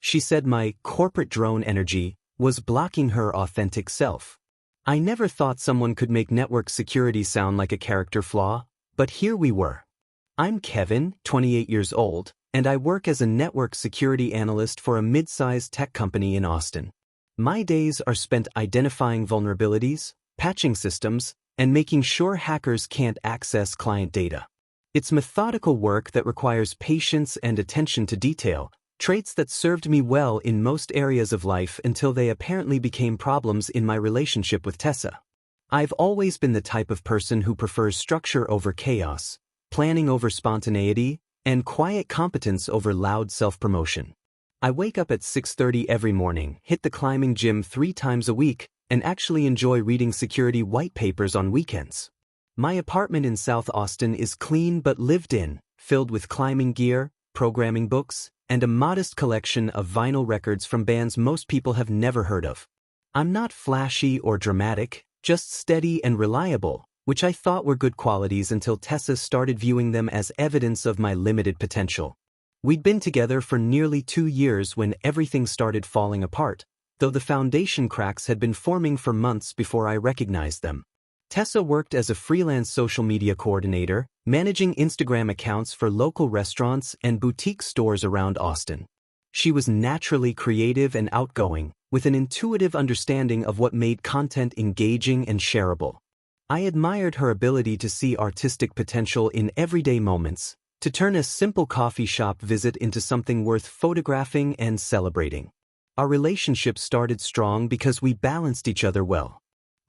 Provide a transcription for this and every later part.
She said my corporate drone energy was blocking her authentic self. I never thought someone could make network security sound like a character flaw, but here we were. I'm Kevin, 28 years old, and I work as a network security analyst for a mid-sized tech company in Austin. My days are spent identifying vulnerabilities, patching systems, and making sure hackers can't access client data. It's methodical work that requires patience and attention to detail, traits that served me well in most areas of life until they apparently became problems in my relationship with Tessa. I've always been the type of person who prefers structure over chaos, planning over spontaneity, and quiet competence over loud self-promotion. I wake up at 6:30 every morning, hit the climbing gym 3 times a week, and actually enjoy reading security white papers on weekends. My apartment in South Austin is clean but lived in, filled with climbing gear, programming books, and a modest collection of vinyl records from bands most people have never heard of. I'm not flashy or dramatic, just steady and reliable, which I thought were good qualities until Tessa started viewing them as evidence of my limited potential. We'd been together for nearly 2 years when everything started falling apart, though the foundation cracks had been forming for months before I recognized them. Tessa worked as a freelance social media coordinator, managing Instagram accounts for local restaurants and boutique stores around Austin. She was naturally creative and outgoing, with an intuitive understanding of what made content engaging and shareable. I admired her ability to see artistic potential in everyday moments, to turn a simple coffee shop visit into something worth photographing and celebrating. Our relationship started strong because we balanced each other well.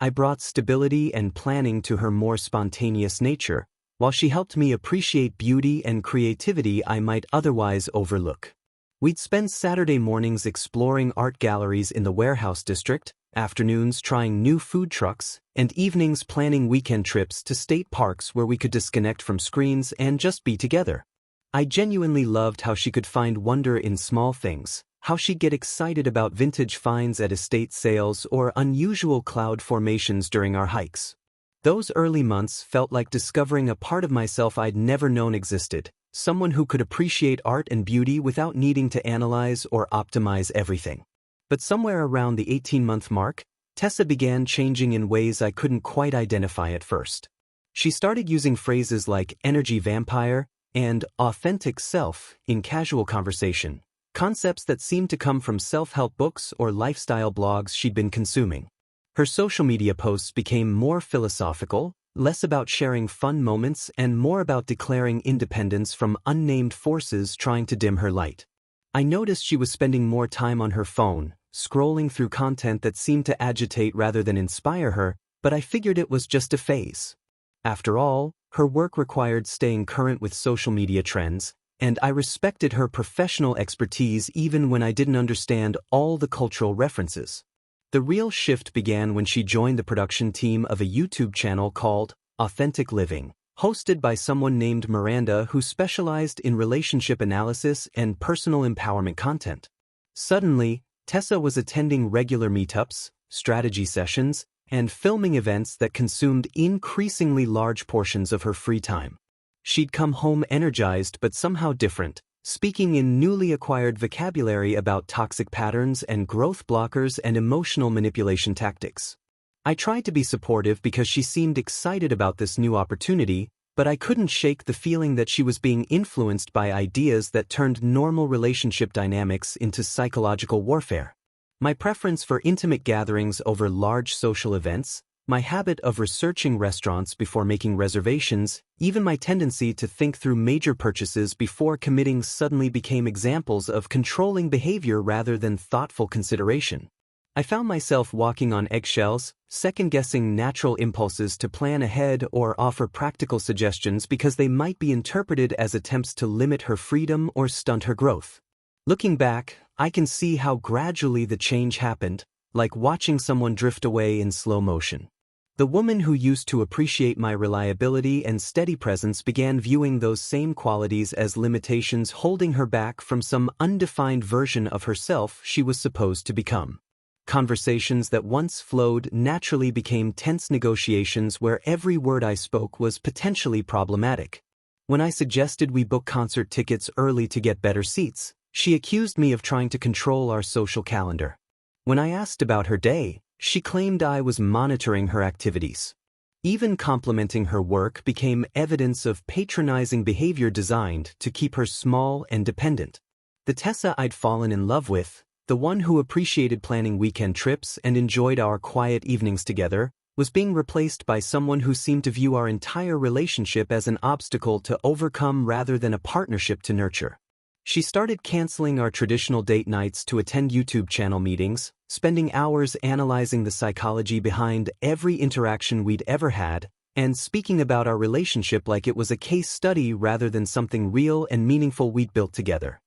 I brought stability and planning to her more spontaneous nature, while she helped me appreciate beauty and creativity I might otherwise overlook. We'd spend Saturday mornings exploring art galleries in the warehouse district, afternoons trying new food trucks, and evenings planning weekend trips to state parks where we could disconnect from screens and just be together. I genuinely loved how she could find wonder in small things, how she'd get excited about vintage finds at estate sales or unusual cloud formations during our hikes. Those early months felt like discovering a part of myself I'd never known existed, someone who could appreciate art and beauty without needing to analyze or optimize everything. But somewhere around the 18-month mark, Tessa began changing in ways I couldn't quite identify at first. She started using phrases like energy vampire and authentic self in casual conversation, concepts that seemed to come from self-help books or lifestyle blogs she'd been consuming. Her social media posts became more philosophical, less about sharing fun moments and more about declaring independence from unnamed forces trying to dim her light. I noticed she was spending more time on her phone, scrolling through content that seemed to agitate rather than inspire her, but I figured it was just a phase. After all, her work required staying current with social media trends, and I respected her professional expertise even when I didn't understand all the cultural references. The real shift began when she joined the production team of a YouTube channel called Authentic Living, hosted by someone named Miranda who specialized in relationship analysis and personal empowerment content. Suddenly, Tessa was attending regular meetups, strategy sessions, and filming events that consumed increasingly large portions of her free time. She'd come home energized but somehow different, speaking in newly acquired vocabulary about toxic patterns and growth blockers and emotional manipulation tactics. I tried to be supportive because she seemed excited about this new opportunity, but I couldn't shake the feeling that she was being influenced by ideas that turned normal relationship dynamics into psychological warfare. My preference for intimate gatherings over large social events, my habit of researching restaurants before making reservations, even my tendency to think through major purchases before committing suddenly became examples of controlling behavior rather than thoughtful consideration. I found myself walking on eggshells, second-guessing natural impulses to plan ahead or offer practical suggestions because they might be interpreted as attempts to limit her freedom or stunt her growth. Looking back, I can see how gradually the change happened, like watching someone drift away in slow motion. The woman who used to appreciate my reliability and steady presence began viewing those same qualities as limitations holding her back from some undefined version of herself she was supposed to become. Conversations that once flowed naturally became tense negotiations where every word I spoke was potentially problematic. When I suggested we book concert tickets early to get better seats, She accused me of trying to control our social calendar. When I asked about her day, she claimed I was monitoring her activities. Even complimenting her work became evidence of patronizing behavior designed to keep her small and dependent. The Tessa I'd fallen in love with, the one who appreciated planning weekend trips and enjoyed our quiet evenings together, was being replaced by someone who seemed to view our entire relationship as an obstacle to overcome rather than a partnership to nurture. She started canceling our traditional date nights to attend YouTube channel meetings, spending hours analyzing the psychology behind every interaction we'd ever had, and speaking about our relationship like it was a case study rather than something real and meaningful we'd built together.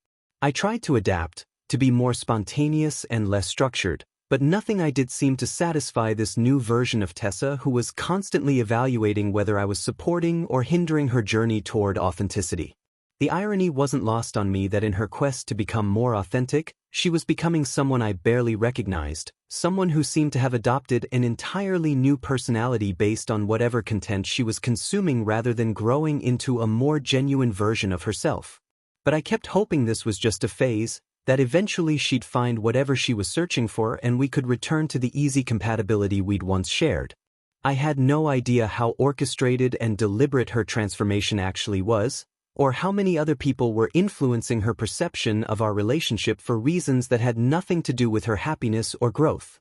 I tried to adapt, to be more spontaneous and less structured, but nothing I did seemed to satisfy this new version of Tessa who was constantly evaluating whether I was supporting or hindering her journey toward authenticity. The irony wasn't lost on me that in her quest to become more authentic, she was becoming someone I barely recognized, someone who seemed to have adopted an entirely new personality based on whatever content she was consuming rather than growing into a more genuine version of herself. But I kept hoping this was just a phase, that eventually she'd find whatever she was searching for and we could return to the easy compatibility we'd once shared. I had no idea how orchestrated and deliberate her transformation actually was, or how many other people were influencing her perception of our relationship for reasons that had nothing to do with her happiness or growth.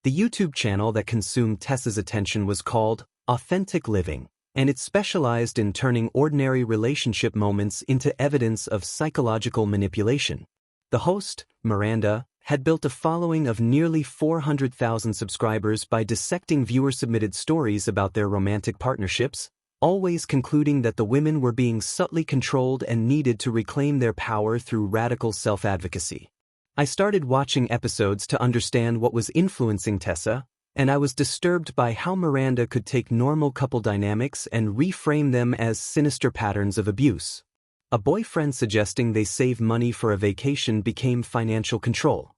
The YouTube channel that consumed Tessa's attention was called Authentic Living, and it specialized in turning ordinary relationship moments into evidence of psychological manipulation. The host, Miranda, had built a following of nearly 400,000 subscribers by dissecting viewer-submitted stories about their romantic partnerships, always concluding that the women were being subtly controlled and needed to reclaim their power through radical self-advocacy. I started watching episodes to understand what was influencing Tessa, and I was disturbed by how Miranda could take normal couple dynamics and reframe them as sinister patterns of abuse. A boyfriend suggesting they save money for a vacation became financial control.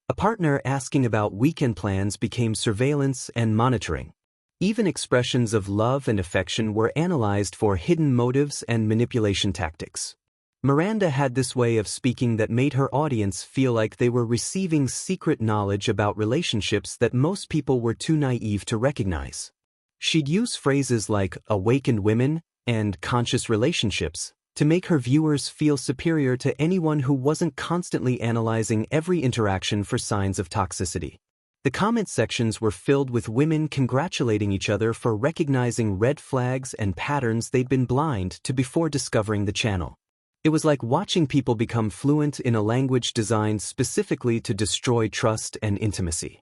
A partner asking about weekend plans became surveillance and monitoring. Even expressions of love and affection were analyzed for hidden motives and manipulation tactics. Miranda had this way of speaking that made her audience feel like they were receiving secret knowledge about relationships that most people were too naive to recognize. She'd use phrases like awakened women and conscious relationships to make her viewers feel superior to anyone who wasn't constantly analyzing every interaction for signs of toxicity. The comment sections were filled with women congratulating each other for recognizing red flags and patterns they'd been blind to before discovering the channel. It was like watching people become fluent in a language designed specifically to destroy trust and intimacy.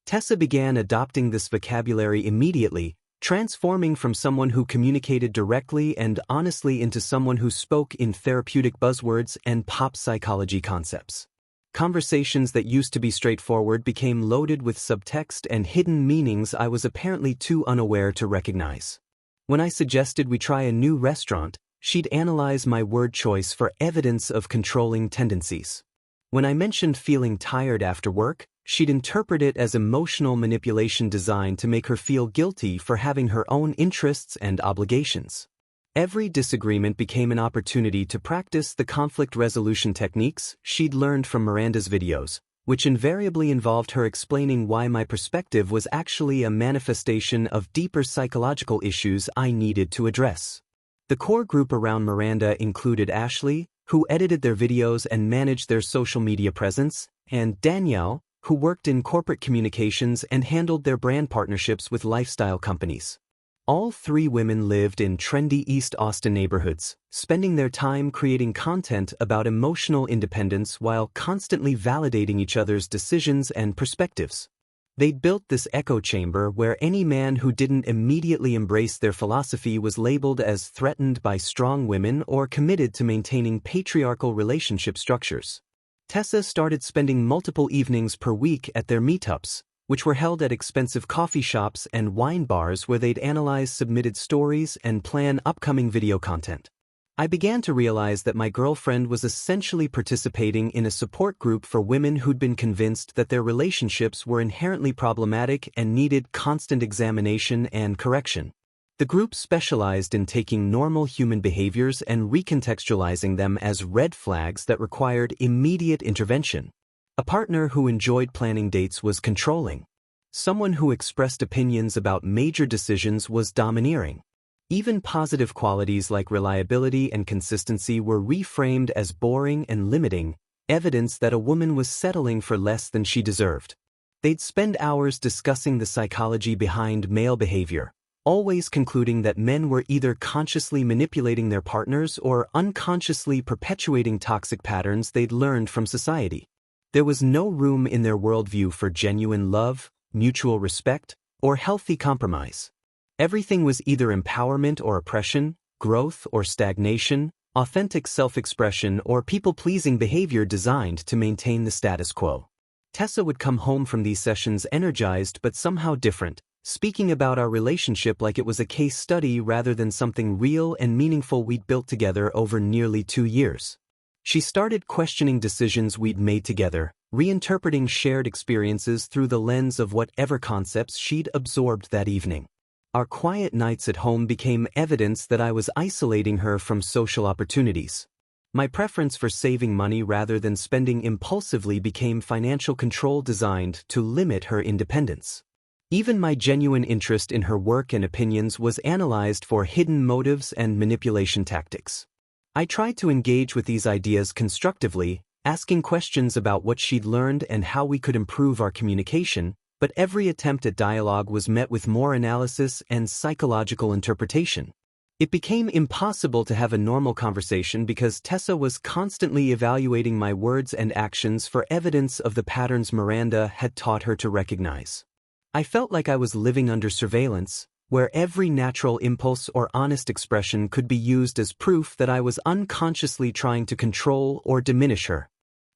Tessa began adopting this vocabulary immediately, transforming from someone who communicated directly and honestly into someone who spoke in therapeutic buzzwords and pop psychology concepts. Conversations that used to be straightforward became loaded with subtext and hidden meanings I was apparently too unaware to recognize. When I suggested we try a new restaurant, she'd analyze my word choice for evidence of controlling tendencies. When I mentioned feeling tired after work, she'd interpret it as emotional manipulation designed to make her feel guilty for having her own interests and obligations. Every disagreement became an opportunity to practice the conflict resolution techniques she'd learned from Miranda's videos, which invariably involved her explaining why my perspective was actually a manifestation of deeper psychological issues I needed to address. The core group around Miranda included Ashley, who edited their videos and managed their social media presence, and Danielle, who worked in corporate communications and handled their brand partnerships with lifestyle companies. All three women lived in trendy East Austin neighborhoods, spending their time creating content about emotional independence while constantly validating each other's decisions and perspectives. They'd built this echo chamber where any man who didn't immediately embrace their philosophy was labeled as threatened by strong women or committed to maintaining patriarchal relationship structures. Tessa started spending multiple evenings per week at their meetups, which were held at expensive coffee shops and wine bars where they'd analyze submitted stories and plan upcoming video content. I began to realize that my girlfriend was essentially participating in a support group for women who'd been convinced that their relationships were inherently problematic and needed constant examination and correction. The group specialized in taking normal human behaviors and recontextualizing them as red flags that required immediate intervention. A partner who enjoyed planning dates was controlling. Someone who expressed opinions about major decisions was domineering. Even positive qualities like reliability and consistency were reframed as boring and limiting, evidence that a woman was settling for less than she deserved. They'd spend hours discussing the psychology behind male behavior, always concluding that men were either consciously manipulating their partners or unconsciously perpetuating toxic patterns they'd learned from society. There was no room in their worldview for genuine love, mutual respect, or healthy compromise. Everything was either empowerment or oppression, growth or stagnation, authentic self-expression or people-pleasing behavior designed to maintain the status quo. Tessa would come home from these sessions energized but somehow different, speaking about our relationship like it was a case study rather than something real and meaningful we'd built together over nearly 2 years. She started questioning decisions we'd made together, reinterpreting shared experiences through the lens of whatever concepts she'd absorbed that evening. Our quiet nights at home became evidence that I was isolating her from social opportunities. My preference for saving money rather than spending impulsively became financial control designed to limit her independence. Even my genuine interest in her work and opinions was analyzed for hidden motives and manipulation tactics. I tried to engage with these ideas constructively, asking questions about what she'd learned and how we could improve our communication, but every attempt at dialogue was met with more analysis and psychological interpretation. It became impossible to have a normal conversation because Tessa was constantly evaluating my words and actions for evidence of the patterns Miranda had taught her to recognize. I felt like I was living under surveillance, where every natural impulse or honest expression could be used as proof that I was unconsciously trying to control or diminish her.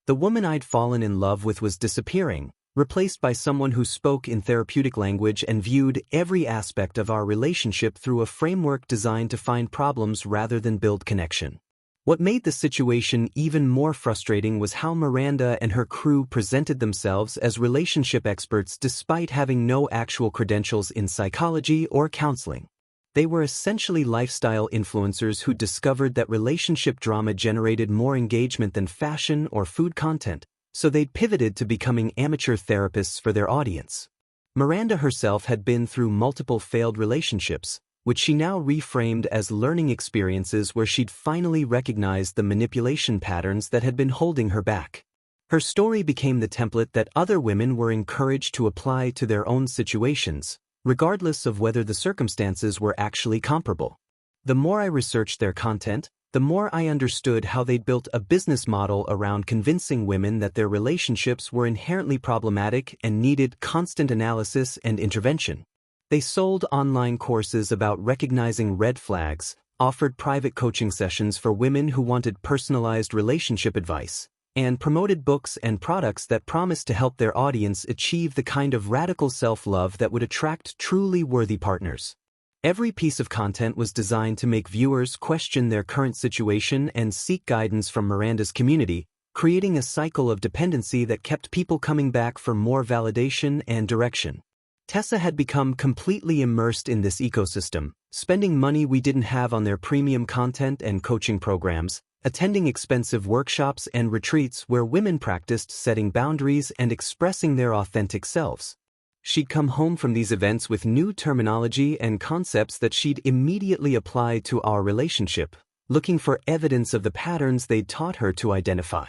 The woman I'd fallen in love with was disappearing, replaced by someone who spoke in therapeutic language and viewed every aspect of our relationship through a framework designed to find problems rather than build connection. What made the situation even more frustrating was how Miranda and her crew presented themselves as relationship experts despite having no actual credentials in psychology or counseling. They were essentially lifestyle influencers who discovered that relationship drama generated more engagement than fashion or food content, so they'd pivoted to becoming amateur therapists for their audience. Miranda herself had been through multiple failed relationships, which she now reframed as learning experiences where she'd finally recognized the manipulation patterns that had been holding her back. Her story became the template that other women were encouraged to apply to their own situations, regardless of whether the circumstances were actually comparable. The more I researched their content, the more I understood how they'd built a business model around convincing women that their relationships were inherently problematic and needed constant analysis and intervention. They sold online courses about recognizing red flags, offered private coaching sessions for women who wanted personalized relationship advice, and promoted books and products that promised to help their audience achieve the kind of radical self-love that would attract truly worthy partners. Every piece of content was designed to make viewers question their current situation and seek guidance from Miranda's community, creating a cycle of dependency that kept people coming back for more validation and direction. Tessa had become completely immersed in this ecosystem, spending money we didn't have on their premium content and coaching programs, attending expensive workshops and retreats where women practiced setting boundaries and expressing their authentic selves. She'd come home from these events with new terminology and concepts that she'd immediately apply to our relationship, looking for evidence of the patterns they'd taught her to identify.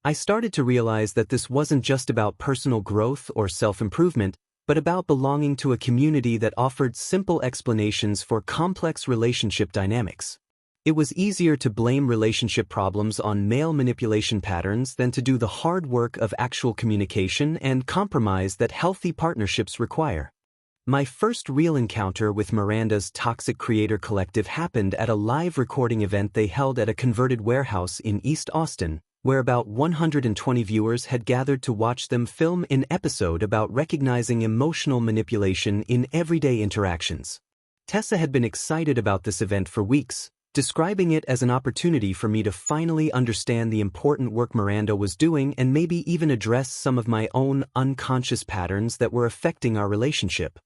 I started to realize that this wasn't just about personal growth or self-improvement, but about belonging to a community that offered simple explanations for complex relationship dynamics. It was easier to blame relationship problems on male manipulation patterns than to do the hard work of actual communication and compromise that healthy partnerships require. My first real encounter with Miranda's Toxic Creator Collective happened at a live recording event they held at a converted warehouse in East Austin, where about 120 viewers had gathered to watch them film an episode about recognizing emotional manipulation in everyday interactions. Tessa had been excited about this event for weeks, describing it as an opportunity for me to finally understand the important work Miranda was doing and maybe even address some of my own unconscious patterns that were affecting our relationship.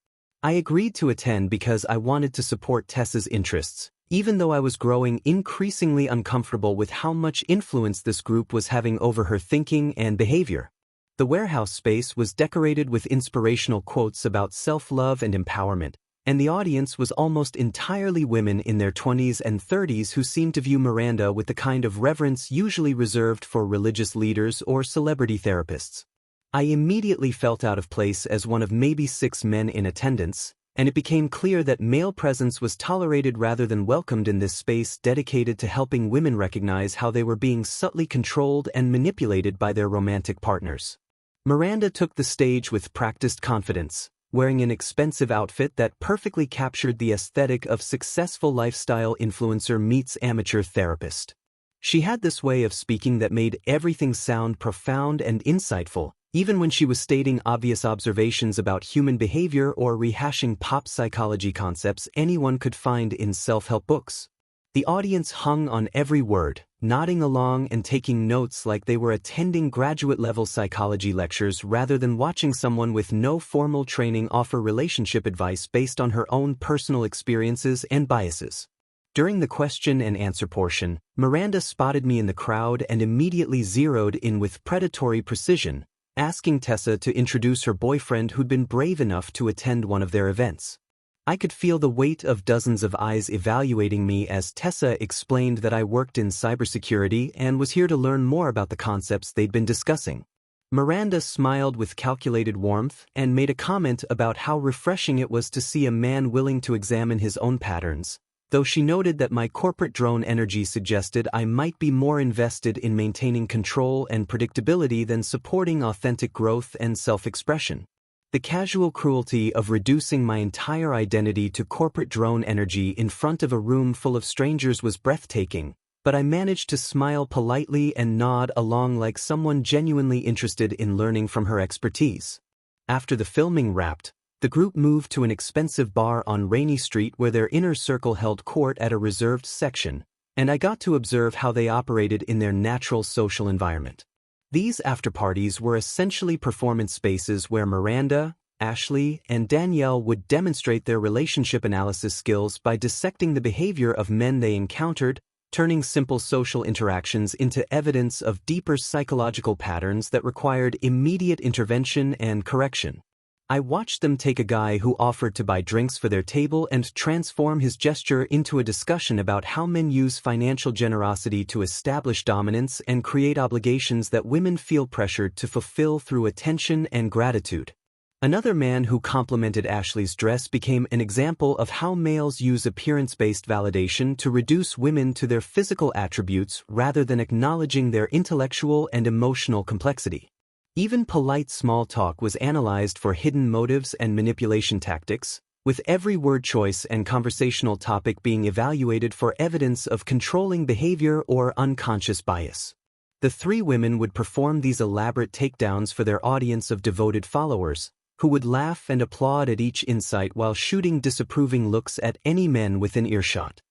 I agreed to attend because I wanted to support Tessa's interests, even though I was growing increasingly uncomfortable with how much influence this group was having over her thinking and behavior. The warehouse space was decorated with inspirational quotes about self-love and empowerment, and the audience was almost entirely women in their 20s and 30s who seemed to view Miranda with the kind of reverence usually reserved for religious leaders or celebrity therapists. I immediately felt out of place as one of maybe 6 men in attendance, and it became clear that male presence was tolerated rather than welcomed in this space dedicated to helping women recognize how they were being subtly controlled and manipulated by their romantic partners. Miranda took the stage with practiced confidence, wearing an expensive outfit that perfectly captured the aesthetic of successful lifestyle influencer meets amateur therapist. She had this way of speaking that made everything sound profound and insightful, even when she was stating obvious observations about human behavior or rehashing pop psychology concepts anyone could find in self-help books. The audience hung on every word, nodding along and taking notes like they were attending graduate-level psychology lectures rather than watching someone with no formal training offer relationship advice based on her own personal experiences and biases. During the question and answer portion, Miranda spotted me in the crowd and immediately zeroed in with predatory precision, asking Tessa to introduce her boyfriend who'd been brave enough to attend one of their events. I could feel the weight of dozens of eyes evaluating me as Tessa explained that I worked in cybersecurity and was here to learn more about the concepts they'd been discussing. Miranda smiled with calculated warmth and made a comment about how refreshing it was to see a man willing to examine his own patterns, though she noted that my corporate drone energy suggested I might be more invested in maintaining control and predictability than supporting authentic growth and self-expression. The casual cruelty of reducing my entire identity to corporate drone energy in front of a room full of strangers was breathtaking, but I managed to smile politely and nod along like someone genuinely interested in learning from her expertise. After the filming wrapped, the group moved to an expensive bar on Rainy Street where their inner circle held court at a reserved section, and I got to observe how they operated in their natural social environment. These after-parties were essentially performance spaces where Miranda, Ashley, and Danielle would demonstrate their relationship analysis skills by dissecting the behavior of men they encountered, turning simple social interactions into evidence of deeper psychological patterns that required immediate intervention and correction. I watched them take a guy who offered to buy drinks for their table and transform his gesture into a discussion about how men use financial generosity to establish dominance and create obligations that women feel pressured to fulfill through attention and gratitude. Another man who complimented Ashley's dress became an example of how males use appearance-based validation to reduce women to their physical attributes rather than acknowledging their intellectual and emotional complexity. Even polite small talk was analyzed for hidden motives and manipulation tactics, with every word choice and conversational topic being evaluated for evidence of controlling behavior or unconscious bias. The 3 women would perform these elaborate takedowns for their audience of devoted followers, who would laugh and applaud at each insight while shooting disapproving looks at any men within earshot.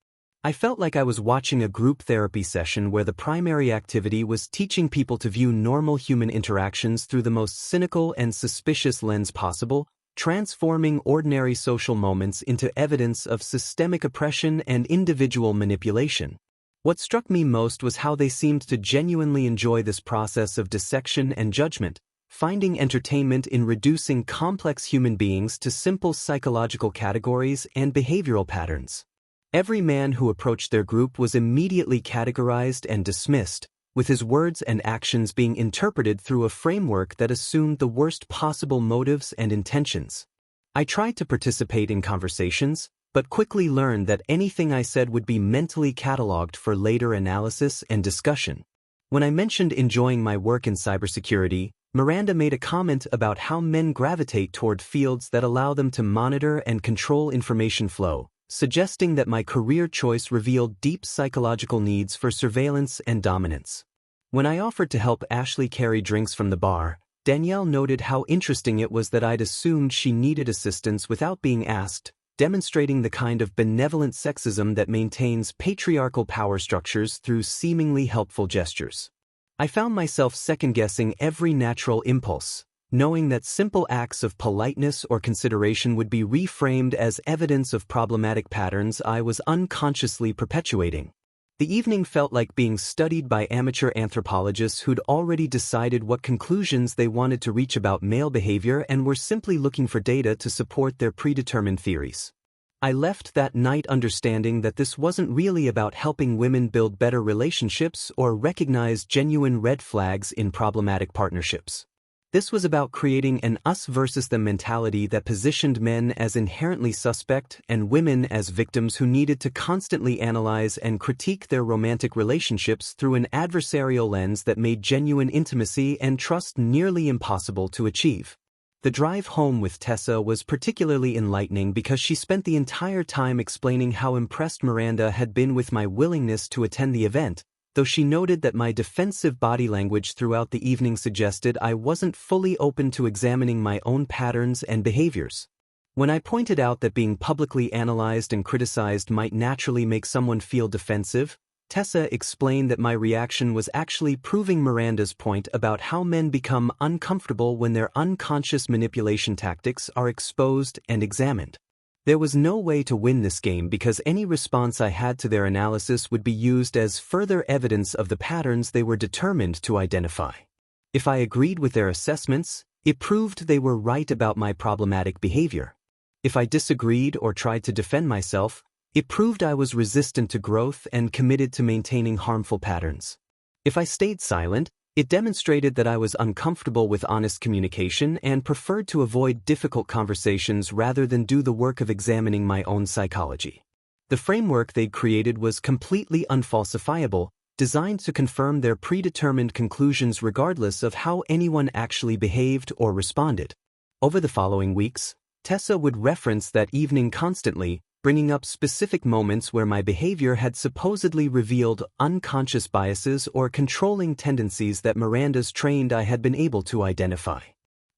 I felt like I was watching a group therapy session where the primary activity was teaching people to view normal human interactions through the most cynical and suspicious lens possible, transforming ordinary social moments into evidence of systemic oppression and individual manipulation. What struck me most was how they seemed to genuinely enjoy this process of dissection and judgment, finding entertainment in reducing complex human beings to simple psychological categories and behavioral patterns. Every man who approached their group was immediately categorized and dismissed, with his words and actions being interpreted through a framework that assumed the worst possible motives and intentions. I tried to participate in conversations, but quickly learned that anything I said would be mentally cataloged for later analysis and discussion. When I mentioned enjoying my work in cybersecurity, Miranda made a comment about how men gravitate toward fields that allow them to monitor and control information flow, suggesting that my career choice revealed deep psychological needs for surveillance and dominance. When I offered to help Ashley carry drinks from the bar, Danielle noted how interesting it was that I'd assumed she needed assistance without being asked, demonstrating the kind of benevolent sexism that maintains patriarchal power structures through seemingly helpful gestures. I found myself second-guessing every natural impulse, knowing that simple acts of politeness or consideration would be reframed as evidence of problematic patterns I was unconsciously perpetuating. The evening felt like being studied by amateur anthropologists who'd already decided what conclusions they wanted to reach about male behavior and were simply looking for data to support their predetermined theories. I left that night understanding that this wasn't really about helping women build better relationships or recognize genuine red flags in problematic partnerships. This was about creating an us versus them mentality that positioned men as inherently suspect and women as victims who needed to constantly analyze and critique their romantic relationships through an adversarial lens that made genuine intimacy and trust nearly impossible to achieve. The drive home with Tessa was particularly enlightening because she spent the entire time explaining how impressed Miranda had been with my willingness to attend the event, though she noted that my defensive body language throughout the evening suggested I wasn't fully open to examining my own patterns and behaviors. When I pointed out that being publicly analyzed and criticized might naturally make someone feel defensive, Tessa explained that my reaction was actually proving Miranda's point about how men become uncomfortable when their unconscious manipulation tactics are exposed and examined. There was no way to win this game because any response I had to their analysis would be used as further evidence of the patterns they were determined to identify. If I agreed with their assessments, it proved they were right about my problematic behavior. If I disagreed or tried to defend myself, it proved I was resistant to growth and committed to maintaining harmful patterns. If I stayed silent, it demonstrated that I was uncomfortable with honest communication and preferred to avoid difficult conversations rather than do the work of examining my own psychology. The framework they'd created was completely unfalsifiable, designed to confirm their predetermined conclusions regardless of how anyone actually behaved or responded. Over the following weeks, Tessa would reference that evening constantly, bringing up specific moments where my behavior had supposedly revealed unconscious biases or controlling tendencies that Miranda's trained eye had been able to identify.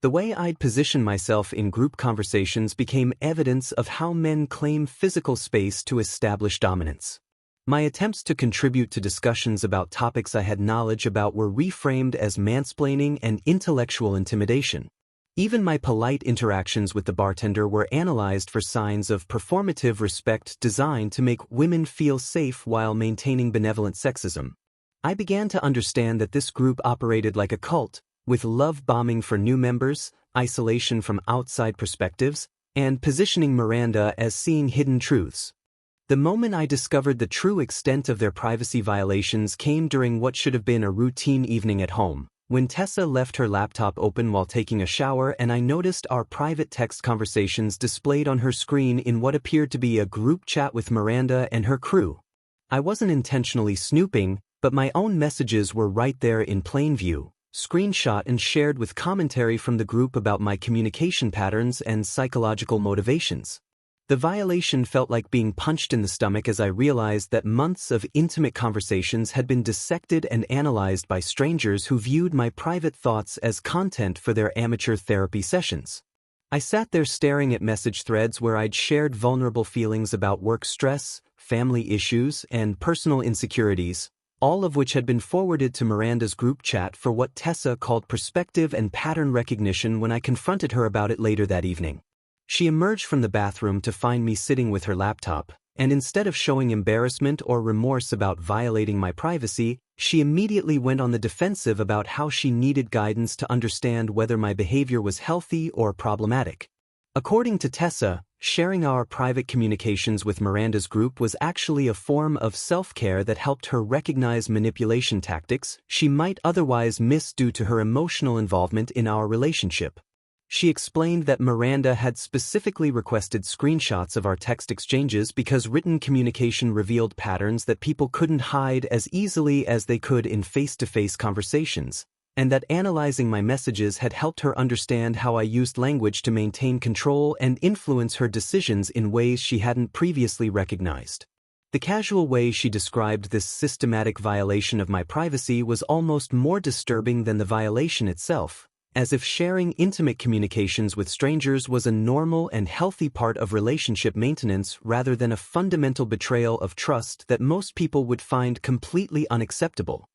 The way I'd position myself in group conversations became evidence of how men claim physical space to establish dominance. My attempts to contribute to discussions about topics I had knowledge about were reframed as mansplaining and intellectual intimidation. Even my polite interactions with the bartender were analyzed for signs of performative respect designed to make women feel safe while maintaining benevolent sexism. I began to understand that this group operated like a cult, with love bombing for new members, isolation from outside perspectives, and positioning Miranda as seeing hidden truths. The moment I discovered the true extent of their privacy violations came during what should have been a routine evening at home, when Tessa left her laptop open while taking a shower and I noticed our private text conversations displayed on her screen in what appeared to be a group chat with Miranda and her crew. I wasn't intentionally snooping, but my own messages were right there in plain view, screenshot and shared with commentary from the group about my communication patterns and psychological motivations. The violation felt like being punched in the stomach as I realized that months of intimate conversations had been dissected and analyzed by strangers who viewed my private thoughts as content for their amateur therapy sessions. I sat there staring at message threads where I'd shared vulnerable feelings about work stress, family issues, and personal insecurities, all of which had been forwarded to Miranda's group chat for what Tessa called perspective and pattern recognition when I confronted her about it later that evening. She emerged from the bathroom to find me sitting with her laptop, and instead of showing embarrassment or remorse about violating my privacy, she immediately went on the defensive about how she needed guidance to understand whether my behavior was healthy or problematic. According to Tessa, sharing our private communications with Miranda's group was actually a form of self-care that helped her recognize manipulation tactics she might otherwise miss due to her emotional involvement in our relationship. She explained that Miranda had specifically requested screenshots of our text exchanges because written communication revealed patterns that people couldn't hide as easily as they could in face-to-face conversations, and that analyzing my messages had helped her understand how I used language to maintain control and influence her decisions in ways she hadn't previously recognized. The casual way she described this systematic violation of my privacy was almost more disturbing than the violation itself, as if sharing intimate communications with strangers was a normal and healthy part of relationship maintenance rather than a fundamental betrayal of trust that most people would find completely unacceptable.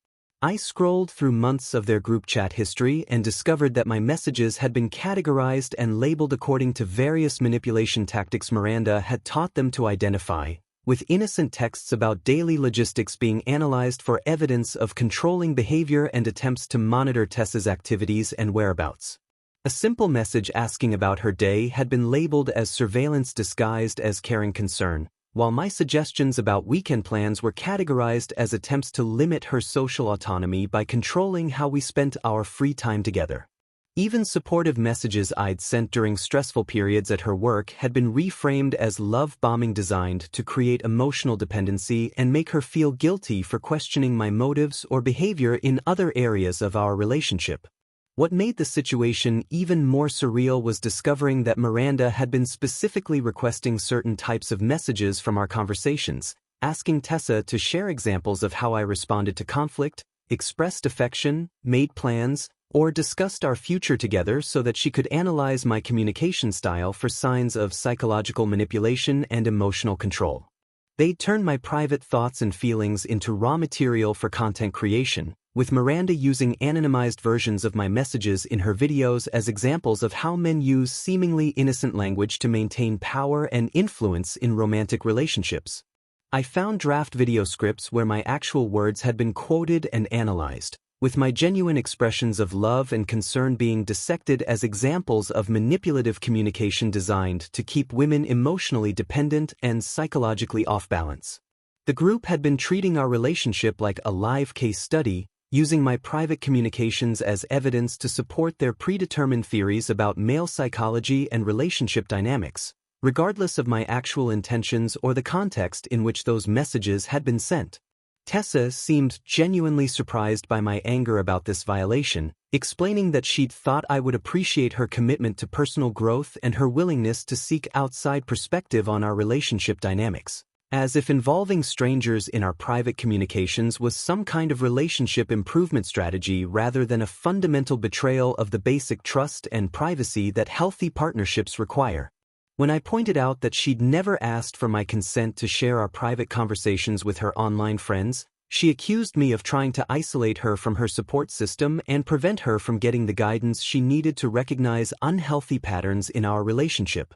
I scrolled through months of their group chat history and discovered that my messages had been categorized and labeled according to various manipulation tactics Miranda had taught them to identify, with innocent texts about daily logistics being analyzed for evidence of controlling behavior and attempts to monitor Tessa's activities and whereabouts. A simple message asking about her day had been labeled as surveillance disguised as caring concern, while my suggestions about weekend plans were categorized as attempts to limit her social autonomy by controlling how we spent our free time together. Even supportive messages I'd sent during stressful periods at her work had been reframed as love bombing designed to create emotional dependency and make her feel guilty for questioning my motives or behavior in other areas of our relationship. What made the situation even more surreal was discovering that Miranda had been specifically requesting certain types of messages from our conversations, asking Tessa to share examples of how I responded to conflict, expressed affection, made plans, or discussed our future together so that she could analyze my communication style for signs of psychological manipulation and emotional control. They'd turn my private thoughts and feelings into raw material for content creation, with Miranda using anonymized versions of my messages in her videos as examples of how men use seemingly innocent language to maintain power and influence in romantic relationships. I found draft video scripts where my actual words had been quoted and analyzed, with my genuine expressions of love and concern being dissected as examples of manipulative communication designed to keep women emotionally dependent and psychologically off balance. The group had been treating our relationship like a live case study, using my private communications as evidence to support their predetermined theories about male psychology and relationship dynamics, regardless of my actual intentions or the context in which those messages had been sent. Tessa seemed genuinely surprised by my anger about this violation, explaining that she'd thought I would appreciate her commitment to personal growth and her willingness to seek outside perspective on our relationship dynamics, as if involving strangers in our private communications was some kind of relationship improvement strategy rather than a fundamental betrayal of the basic trust and privacy that healthy partnerships require. When I pointed out that she'd never asked for my consent to share our private conversations with her online friends, she accused me of trying to isolate her from her support system and prevent her from getting the guidance she needed to recognize unhealthy patterns in our relationship.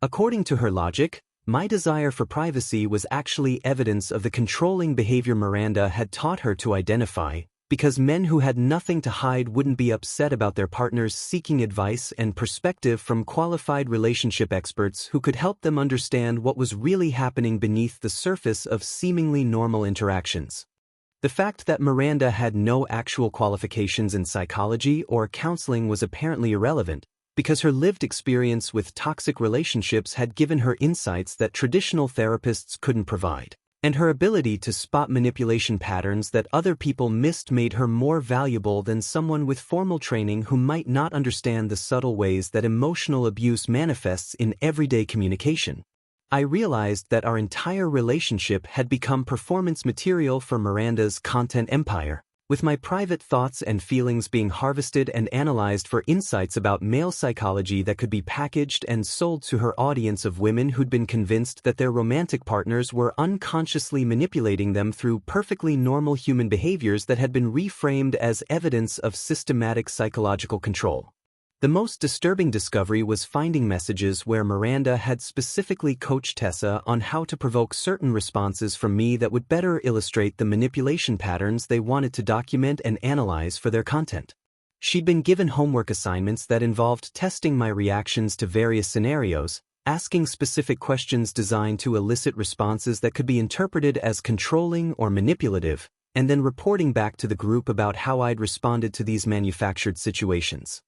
According to her logic, my desire for privacy was actually evidence of the controlling behavior Miranda had taught her to identify, because men who had nothing to hide wouldn't be upset about their partners seeking advice and perspective from qualified relationship experts who could help them understand what was really happening beneath the surface of seemingly normal interactions. The fact that Miranda had no actual qualifications in psychology or counseling was apparently irrelevant, because her lived experience with toxic relationships had given her insights that traditional therapists couldn't provide. And her ability to spot manipulation patterns that other people missed made her more valuable than someone with formal training who might not understand the subtle ways that emotional abuse manifests in everyday communication. I realized that our entire relationship had become performance material for Miranda's content empire, with my private thoughts and feelings being harvested and analyzed for insights about male psychology that could be packaged and sold to her audience of women who'd been convinced that their romantic partners were unconsciously manipulating them through perfectly normal human behaviors that had been reframed as evidence of systematic psychological control. The most disturbing discovery was finding messages where Miranda had specifically coached Tessa on how to provoke certain responses from me that would better illustrate the manipulation patterns they wanted to document and analyze for their content. She'd been given homework assignments that involved testing my reactions to various scenarios, asking specific questions designed to elicit responses that could be interpreted as controlling or manipulative, and then reporting back to the group about how I'd responded to these manufactured situations.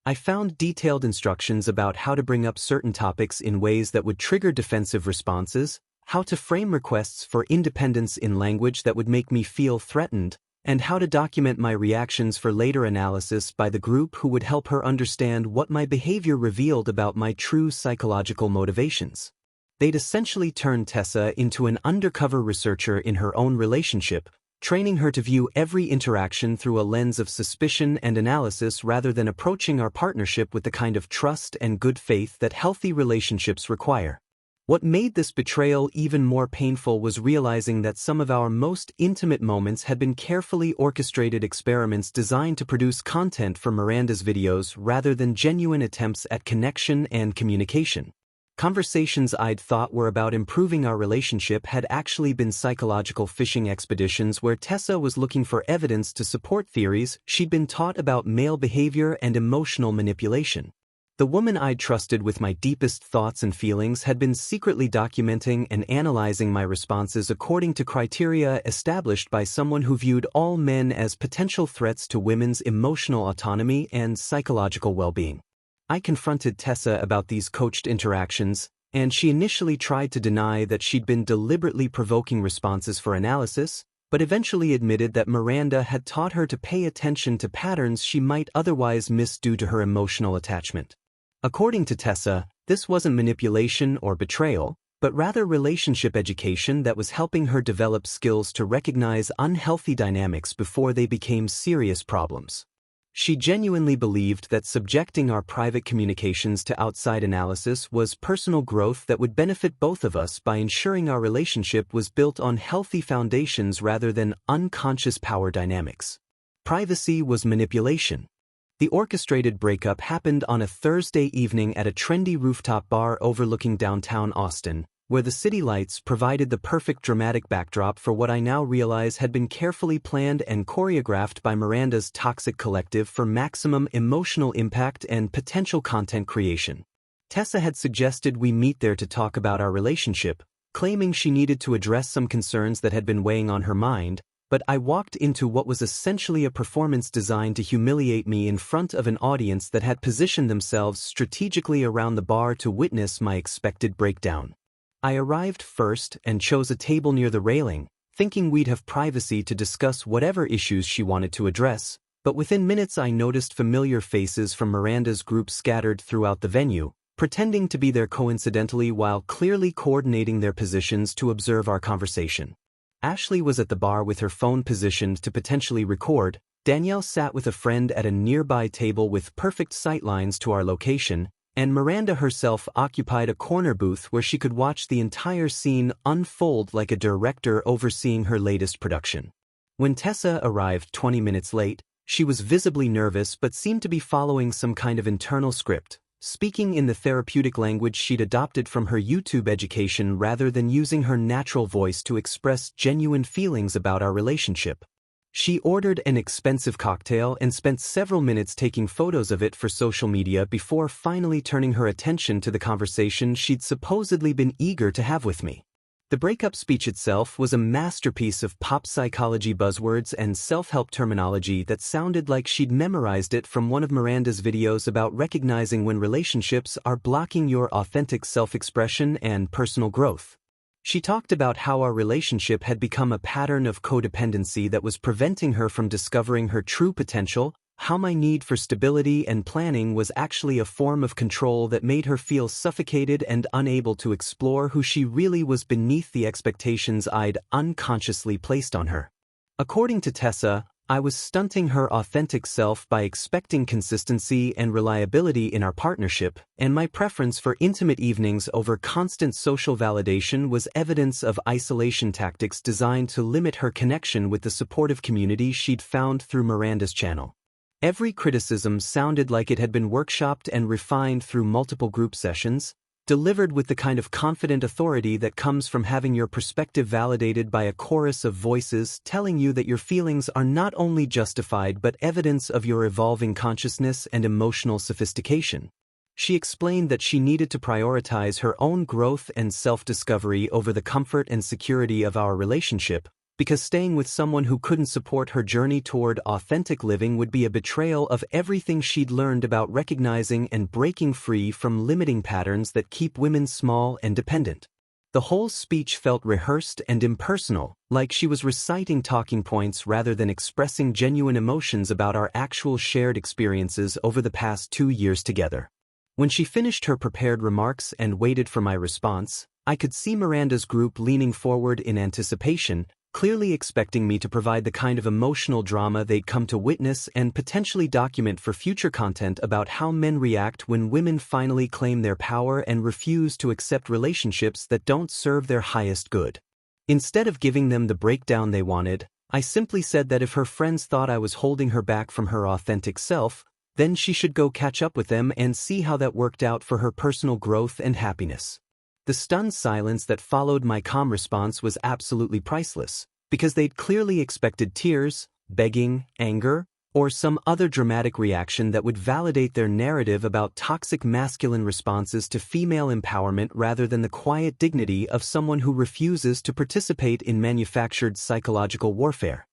I found detailed instructions about how to bring up certain topics in ways that would trigger defensive responses, how to frame requests for independence in language that would make me feel threatened, and how to document my reactions for later analysis by the group who would help her understand what my behavior revealed about my true psychological motivations. They'd essentially turned Tessa into an undercover researcher in her own relationship, training her to view every interaction through a lens of suspicion and analysis rather than approaching our partnership with the kind of trust and good faith that healthy relationships require. What made this betrayal even more painful was realizing that some of our most intimate moments had been carefully orchestrated experiments designed to produce content for Miranda's videos rather than genuine attempts at connection and communication. Conversations I'd thought were about improving our relationship had actually been psychological fishing expeditions where Tessa was looking for evidence to support theories she'd been taught about male behavior and emotional manipulation. The woman I'd trusted with my deepest thoughts and feelings had been secretly documenting and analyzing my responses according to criteria established by someone who viewed all men as potential threats to women's emotional autonomy and psychological well-being. I confronted Tessa about these coached interactions, and she initially tried to deny that she'd been deliberately provoking responses for analysis, but eventually admitted that Miranda had taught her to pay attention to patterns she might otherwise miss due to her emotional attachment. According to Tessa, this wasn't manipulation or betrayal, but rather relationship education that was helping her develop skills to recognize unhealthy dynamics before they became serious problems. She genuinely believed that subjecting our private communications to outside analysis was personal growth that would benefit both of us by ensuring our relationship was built on healthy foundations rather than unconscious power dynamics. Privacy was manipulation. The orchestrated breakup happened on a Thursday evening at a trendy rooftop bar overlooking downtown Austin, where the city lights provided the perfect dramatic backdrop for what I now realize had been carefully planned and choreographed by Miranda's toxic collective for maximum emotional impact and potential content creation. Tessa had suggested we meet there to talk about our relationship, claiming she needed to address some concerns that had been weighing on her mind, but I walked into what was essentially a performance designed to humiliate me in front of an audience that had positioned themselves strategically around the bar to witness my expected breakdown. I arrived first and chose a table near the railing, thinking we'd have privacy to discuss whatever issues she wanted to address, but within minutes I noticed familiar faces from Miranda's group scattered throughout the venue, pretending to be there coincidentally while clearly coordinating their positions to observe our conversation. Ashley was at the bar with her phone positioned to potentially record. Danielle sat with a friend at a nearby table with perfect sightlines to our location, and Miranda herself occupied a corner booth where she could watch the entire scene unfold like a director overseeing her latest production. When Tessa arrived 20 minutes late, she was visibly nervous but seemed to be following some kind of internal script, speaking in the therapeutic language she'd adopted from her YouTube education rather than using her natural voice to express genuine feelings about our relationship. She ordered an expensive cocktail and spent several minutes taking photos of it for social media before finally turning her attention to the conversation she'd supposedly been eager to have with me. The breakup speech itself was a masterpiece of pop psychology buzzwords and self-help terminology that sounded like she'd memorized it from one of Miranda's videos about recognizing when relationships are blocking your authentic self-expression and personal growth. She talked about how our relationship had become a pattern of codependency that was preventing her from discovering her true potential, how my need for stability and planning was actually a form of control that made her feel suffocated and unable to explore who she really was beneath the expectations I'd unconsciously placed on her. According to Tessa, I was stunting her authentic self by expecting consistency and reliability in our partnership, and my preference for intimate evenings over constant social validation was evidence of isolation tactics designed to limit her connection with the supportive community she'd found through Miranda's channel. Every criticism sounded like it had been workshopped and refined through multiple group sessions, delivered with the kind of confident authority that comes from having your perspective validated by a chorus of voices telling you that your feelings are not only justified but evidence of your evolving consciousness and emotional sophistication. She explained that she needed to prioritize her own growth and self-discovery over the comfort and security of our relationship, because staying with someone who couldn't support her journey toward authentic living would be a betrayal of everything she'd learned about recognizing and breaking free from limiting patterns that keep women small and dependent. The whole speech felt rehearsed and impersonal, like she was reciting talking points rather than expressing genuine emotions about our actual shared experiences over the past 2 years together. When she finished her prepared remarks and waited for my response, I could see Miranda's group leaning forward in anticipation, clearly expecting me to provide the kind of emotional drama they'd come to witness and potentially document for future content about how men react when women finally claim their power and refuse to accept relationships that don't serve their highest good. Instead of giving them the breakdown they wanted, I simply said that if her friends thought I was holding her back from her authentic self, then she should go catch up with them and see how that worked out for her personal growth and happiness. The stunned silence that followed my calm response was absolutely priceless, because they'd clearly expected tears, begging, anger, or some other dramatic reaction that would validate their narrative about toxic masculine responses to female empowerment rather than the quiet dignity of someone who refuses to participate in manufactured psychological warfare.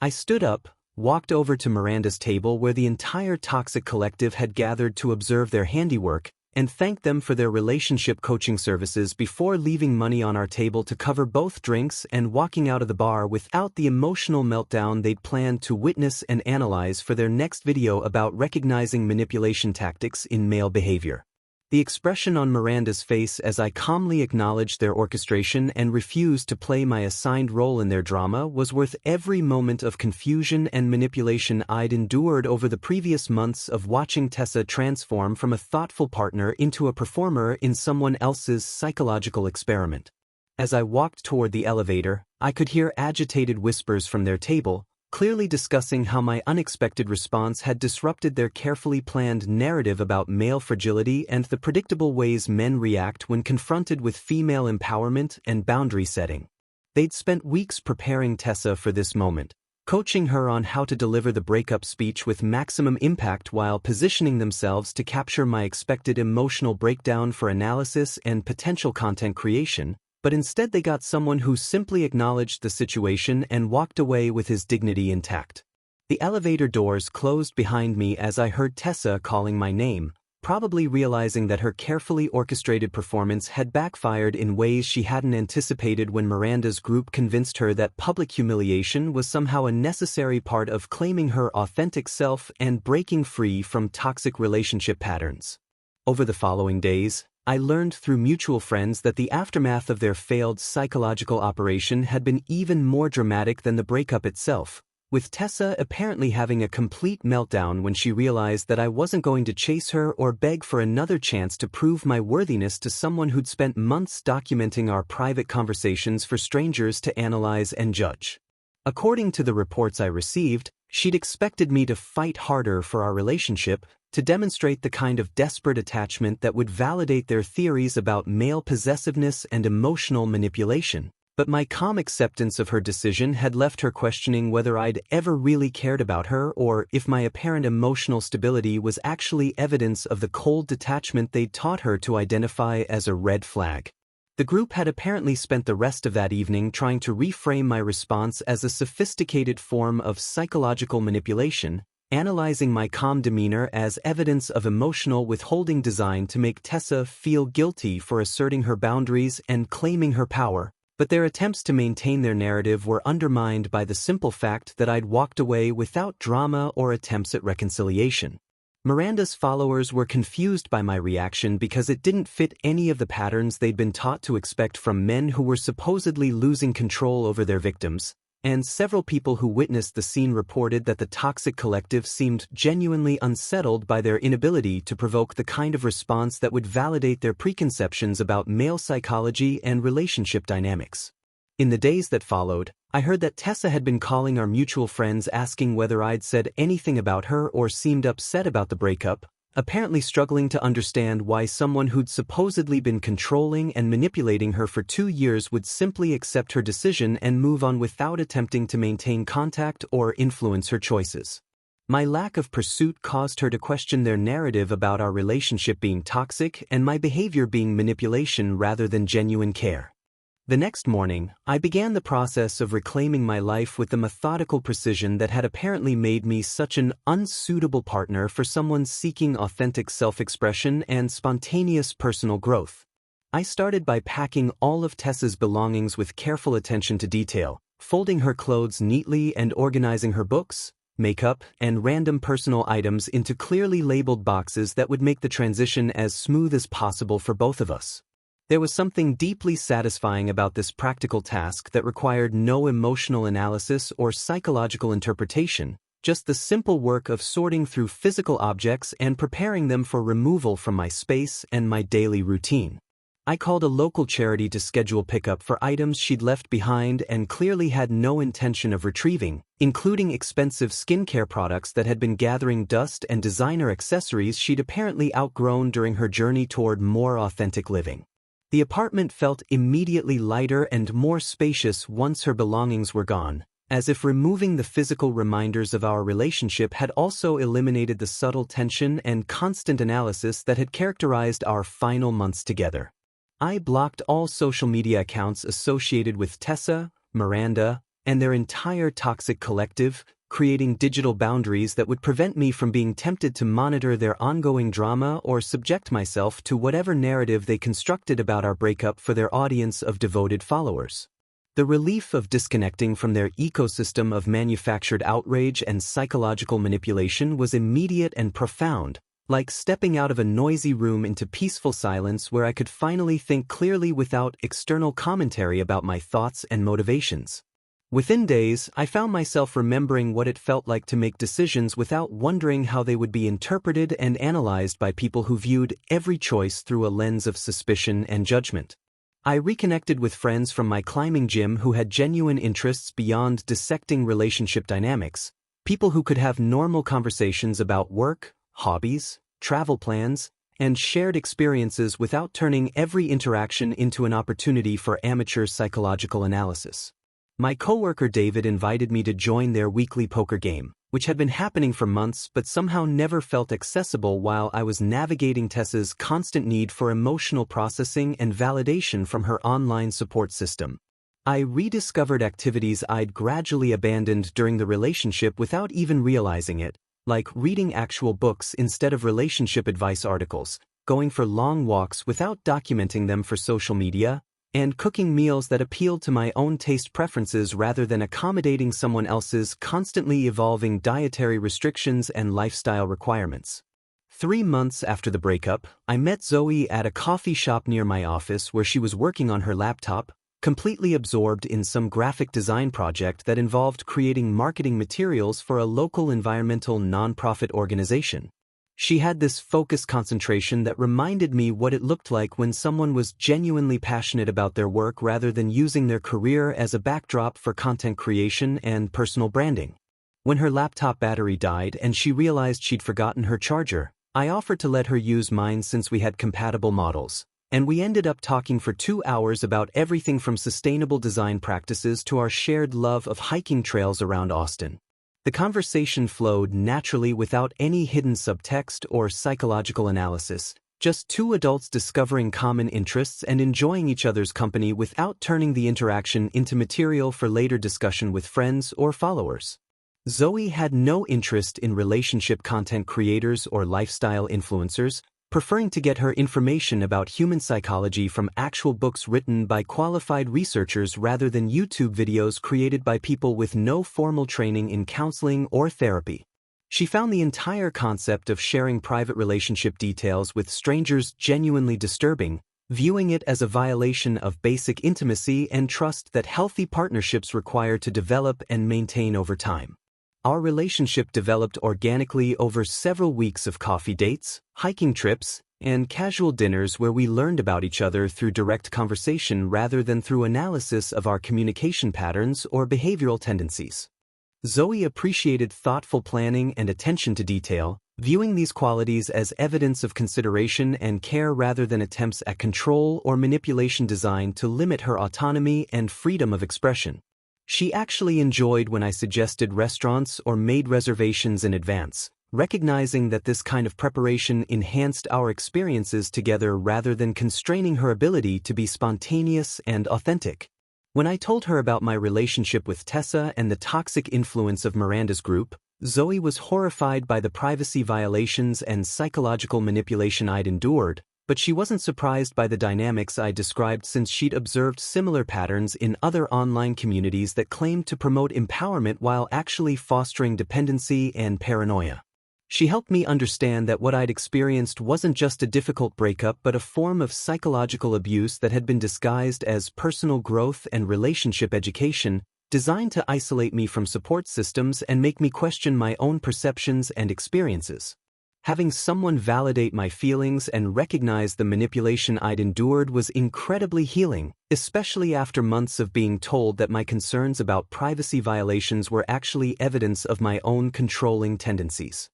I stood up, walked over to Miranda's table where the entire toxic collective had gathered to observe their handiwork, and thanked them for their relationship coaching services before leaving money on our table to cover both drinks and walking out of the bar without the emotional meltdown they'd planned to witness and analyze for their next video about recognizing manipulation tactics in male behavior. The expression on Miranda's face as I calmly acknowledged their orchestration and refused to play my assigned role in their drama was worth every moment of confusion and manipulation I'd endured over the previous months of watching Tessa transform from a thoughtful partner into a performer in someone else's psychological experiment. As I walked toward the elevator, I could hear agitated whispers from their table, clearly discussing how my unexpected response had disrupted their carefully planned narrative about male fragility and the predictable ways men react when confronted with female empowerment and boundary setting. They'd spent weeks preparing Tessa for this moment, coaching her on how to deliver the breakup speech with maximum impact while positioning themselves to capture my expected emotional breakdown for analysis and potential content creation. But instead they got someone who simply acknowledged the situation and walked away with his dignity intact. The elevator doors closed behind me as I heard Tessa calling my name, probably realizing that her carefully orchestrated performance had backfired in ways she hadn't anticipated when Miranda's group convinced her that public humiliation was somehow a necessary part of claiming her authentic self and breaking free from toxic relationship patterns. Over the following days, I learned through mutual friends that the aftermath of their failed psychological operation had been even more dramatic than the breakup itself, with Tessa apparently having a complete meltdown when she realized that I wasn't going to chase her or beg for another chance to prove my worthiness to someone who'd spent months documenting our private conversations for strangers to analyze and judge. According to the reports I received, she'd expected me to fight harder for our relationship, to demonstrate the kind of desperate attachment that would validate their theories about male possessiveness and emotional manipulation. But my calm acceptance of her decision had left her questioning whether I'd ever really cared about her or if my apparent emotional stability was actually evidence of the cold detachment they'd taught her to identify as a red flag. The group had apparently spent the rest of that evening trying to reframe my response as a sophisticated form of psychological manipulation, analyzing my calm demeanor as evidence of emotional withholding designed to make Tessa feel guilty for asserting her boundaries and claiming her power, but their attempts to maintain their narrative were undermined by the simple fact that I'd walked away without drama or attempts at reconciliation. Miranda's followers were confused by my reaction because it didn't fit any of the patterns they'd been taught to expect from men who were supposedly losing control over their victims, and several people who witnessed the scene reported that the toxic collective seemed genuinely unsettled by their inability to provoke the kind of response that would validate their preconceptions about male psychology and relationship dynamics. In the days that followed, I heard that Tessa had been calling our mutual friends asking whether I'd said anything about her or seemed upset about the breakup, apparently struggling to understand why someone who'd supposedly been controlling and manipulating her for 2 years would simply accept her decision and move on without attempting to maintain contact or influence her choices. My lack of pursuit caused her to question their narrative about our relationship being toxic and my behavior being manipulation rather than genuine care. The next morning, I began the process of reclaiming my life with the methodical precision that had apparently made me such an unsuitable partner for someone seeking authentic self-expression and spontaneous personal growth. I started by packing all of Tessa's belongings with careful attention to detail, folding her clothes neatly and organizing her books, makeup, and random personal items into clearly labeled boxes that would make the transition as smooth as possible for both of us. There was something deeply satisfying about this practical task that required no emotional analysis or psychological interpretation, just the simple work of sorting through physical objects and preparing them for removal from my space and my daily routine. I called a local charity to schedule pickup for items she'd left behind and clearly had no intention of retrieving, including expensive skincare products that had been gathering dust and designer accessories she'd apparently outgrown during her journey toward more authentic living. The apartment felt immediately lighter and more spacious once her belongings were gone, as if removing the physical reminders of our relationship had also eliminated the subtle tension and constant analysis that had characterized our final months together. I blocked all social media accounts associated with Tessa, Miranda, and their entire toxic collective, creating digital boundaries that would prevent me from being tempted to monitor their ongoing drama or subject myself to whatever narrative they constructed about our breakup for their audience of devoted followers. The relief of disconnecting from their ecosystem of manufactured outrage and psychological manipulation was immediate and profound, like stepping out of a noisy room into peaceful silence where I could finally think clearly without external commentary about my thoughts and motivations. Within days, I found myself remembering what it felt like to make decisions without wondering how they would be interpreted and analyzed by people who viewed every choice through a lens of suspicion and judgment. I reconnected with friends from my climbing gym who had genuine interests beyond dissecting relationship dynamics, people who could have normal conversations about work, hobbies, travel plans, and shared experiences without turning every interaction into an opportunity for amateur psychological analysis. My coworker David invited me to join their weekly poker game, which had been happening for months but somehow never felt accessible while I was navigating Tessa's constant need for emotional processing and validation from her online support system. I rediscovered activities I'd gradually abandoned during the relationship without even realizing it, like reading actual books instead of relationship advice articles, going for long walks without documenting them for social media, and cooking meals that appealed to my own taste preferences rather than accommodating someone else's constantly evolving dietary restrictions and lifestyle requirements. 3 months after the breakup, I met Zoe at a coffee shop near my office where she was working on her laptop, completely absorbed in some graphic design project that involved creating marketing materials for a local environmental nonprofit organization. She had this focused concentration that reminded me what it looked like when someone was genuinely passionate about their work rather than using their career as a backdrop for content creation and personal branding. When her laptop battery died and she realized she'd forgotten her charger, I offered to let her use mine since we had compatible models, and we ended up talking for 2 hours about everything from sustainable design practices to our shared love of hiking trails around Austin. The conversation flowed naturally without any hidden subtext or psychological analysis, just 2 adults discovering common interests and enjoying each other's company without turning the interaction into material for later discussion with friends or followers. Zoe had no interest in relationship content creators or lifestyle influencers, preferring to get her information about human psychology from actual books written by qualified researchers rather than YouTube videos created by people with no formal training in counseling or therapy. She found the entire concept of sharing private relationship details with strangers genuinely disturbing, viewing it as a violation of basic intimacy and trust that healthy partnerships require to develop and maintain over time. Our relationship developed organically over several weeks of coffee dates, hiking trips, and casual dinners where we learned about each other through direct conversation rather than through analysis of our communication patterns or behavioral tendencies. Zoe appreciated thoughtful planning and attention to detail, viewing these qualities as evidence of consideration and care rather than attempts at control or manipulation designed to limit her autonomy and freedom of expression. She actually enjoyed when I suggested restaurants or made reservations in advance, recognizing that this kind of preparation enhanced our experiences together rather than constraining her ability to be spontaneous and authentic. When I told her about my relationship with Tessa and the toxic influence of Miranda's group, Zoe was horrified by the privacy violations and psychological manipulation I'd endured, but she wasn't surprised by the dynamics I described since she'd observed similar patterns in other online communities that claimed to promote empowerment while actually fostering dependency and paranoia. She helped me understand that what I'd experienced wasn't just a difficult breakup but a form of psychological abuse that had been disguised as personal growth and relationship education, designed to isolate me from support systems and make me question my own perceptions and experiences. Having someone validate my feelings and recognize the manipulation I'd endured was incredibly healing, especially after months of being told that my concerns about privacy violations were actually evidence of my own controlling tendencies.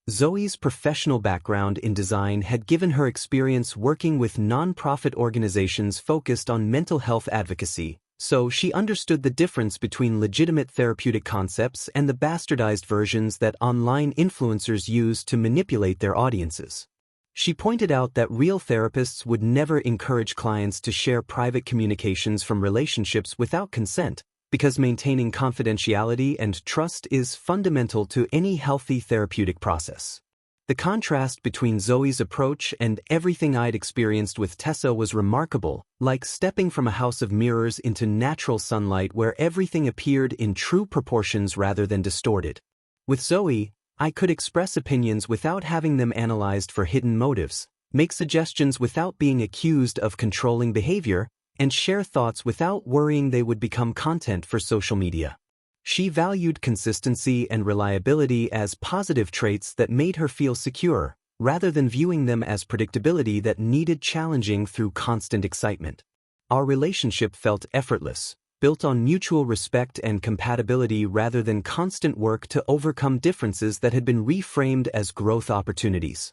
Zoe's professional background in design had given her experience working with nonprofit organizations focused on mental health advocacy, so she understood the difference between legitimate therapeutic concepts and the bastardized versions that online influencers use to manipulate their audiences. She pointed out that real therapists would never encourage clients to share private communications from relationships without consent, because maintaining confidentiality and trust is fundamental to any healthy therapeutic process. The contrast between Zoe's approach and everything I'd experienced with Tessa was remarkable, like stepping from a house of mirrors into natural sunlight where everything appeared in true proportions rather than distorted. With Zoe, I could express opinions without having them analyzed for hidden motives, make suggestions without being accused of controlling behavior, and share thoughts without worrying they would become content for social media. She valued consistency and reliability as positive traits that made her feel secure, rather than viewing them as predictability that needed challenging through constant excitement. Our relationship felt effortless, built on mutual respect and compatibility rather than constant work to overcome differences that had been reframed as growth opportunities.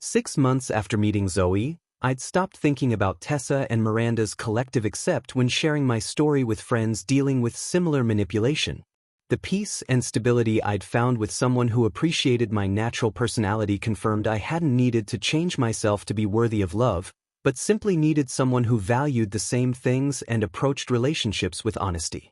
6 months after meeting Zoe, I'd stopped thinking about Tessa and Miranda's collective accept when sharing my story with friends dealing with similar manipulation. The peace and stability I'd found with someone who appreciated my natural personality confirmed I hadn't needed to change myself to be worthy of love, but simply needed someone who valued the same things and approached relationships with honesty.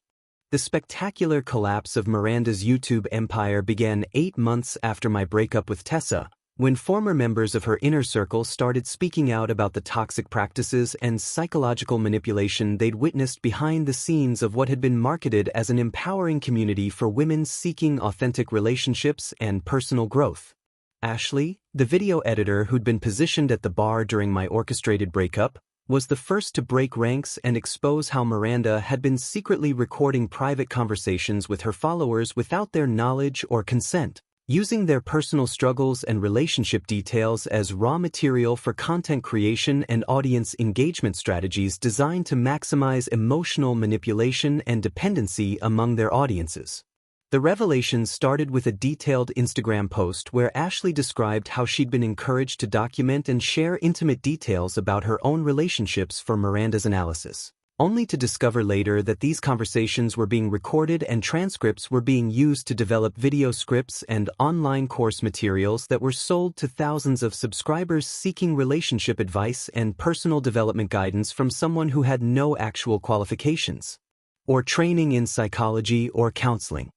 The spectacular collapse of Miranda's YouTube empire began 8 months after my breakup with Tessa, when former members of her inner circle started speaking out about the toxic practices and psychological manipulation they'd witnessed behind the scenes of what had been marketed as an empowering community for women seeking authentic relationships and personal growth. Ashley, the video editor who'd been positioned at the bar during my orchestrated breakup, was the first to break ranks and expose how Miranda had been secretly recording private conversations with her followers without their knowledge or consent, using their personal struggles and relationship details as raw material for content creation and audience engagement strategies designed to maximize emotional manipulation and dependency among their audiences. The revelations started with a detailed Instagram post where Ashley described how she'd been encouraged to document and share intimate details about her own relationships for Miranda's analysis, only to discover later that these conversations were being recorded and transcripts were being used to develop video scripts and online course materials that were sold to thousands of subscribers seeking relationship advice and personal development guidance from someone who had no actual qualifications or training in psychology or counseling.